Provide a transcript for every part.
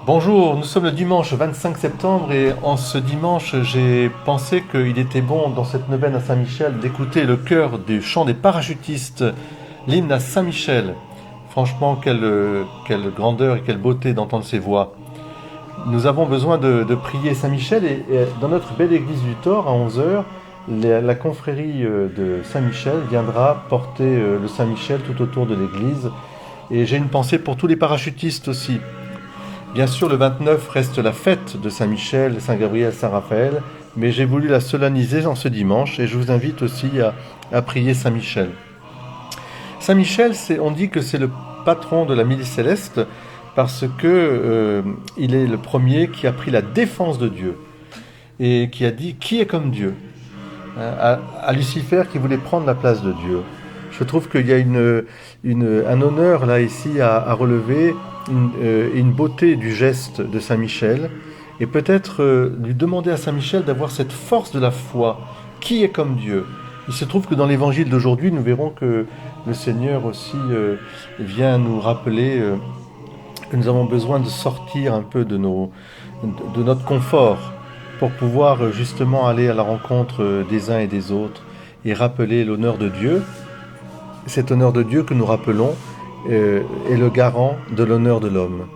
Bonjour, nous sommes le dimanche 25 septembre et en ce dimanche, j'ai pensé qu'il était bon dans cette neuvaine à Saint-Michel d'écouter le chœur du chant des parachutistes, l'hymne à Saint-Michel. Franchement, quelle grandeur et quelle beauté d'entendre ces voix. Nous avons besoin de prier Saint-Michel et dans notre belle église du Thor à 11 heures, la confrérie de Saint-Michel viendra porter le Saint-Michel tout autour de l'église. Et j'ai une pensée pour tous les parachutistes aussi. Bien sûr, le 29 reste la fête de Saint-Michel, Saint-Gabriel, Saint-Raphaël, mais j'ai voulu la solenniser en ce dimanche et je vous invite aussi à prier Saint-Michel. Saint-Michel, on dit que c'est le patron de la milice céleste parce que il est le premier qui a pris la défense de Dieu et qui a dit qui est comme Dieu à Lucifer qui voulait prendre la place de Dieu. Je trouve qu'il y a un honneur là ici à relever, une beauté du geste de Saint-Michel, et peut-être lui demander à Saint-Michel d'avoir cette force de la foi. Qui est comme Dieu? Il se trouve que dans l'évangile d'aujourd'hui, nous verrons que le Seigneur aussi vient nous rappeler que nous avons besoin de sortir un peu de notre confort pour pouvoir justement aller à la rencontre des uns et des autres et rappeler l'honneur de Dieu. Cet honneur de Dieu que nous rappelons est le garant de l'honneur de l'homme.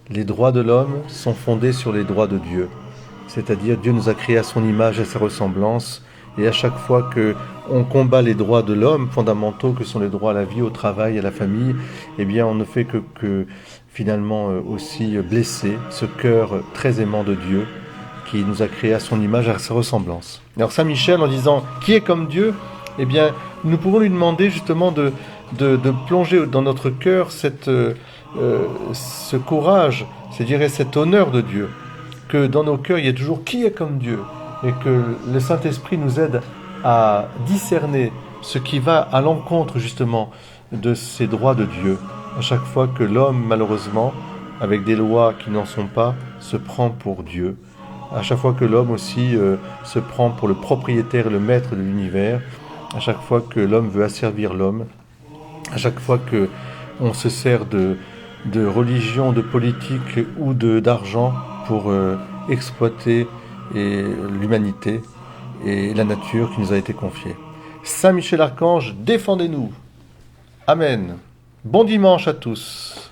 Les droits de l'homme sont fondés sur les droits de Dieu. C'est-à-dire Dieu nous a créés à son image et à sa ressemblance. Et à chaque fois qu'on combat les droits de l'homme fondamentaux que sont les droits à la vie, au travail, à la famille, eh bien on ne fait que finalement aussi blesser ce cœur très aimant de Dieu qui nous a créés à son image et à sa ressemblance. Alors Saint Michel, en disant qui est comme Dieu, eh bien nous pouvons lui demander justement de plonger dans notre cœur ce courage, c'est-à-dire cet honneur de Dieu, que dans nos cœurs il y ait toujours qui est comme Dieu, et que le Saint-Esprit nous aide à discerner ce qui va à l'encontre justement de ces droits de Dieu. À chaque fois que l'homme, malheureusement, avec des lois qui n'en sont pas, se prend pour Dieu. À chaque fois que l'homme aussi se prend pour le propriétaire et le maître de l'univers, à chaque fois que l'homme veut asservir l'homme, à chaque fois que on se sert de religion, de politique ou d'argent pour exploiter l'humanité et la nature qui nous a été confiée. Saint Michel Archange, défendez-nous. Amen. Bon dimanche à tous.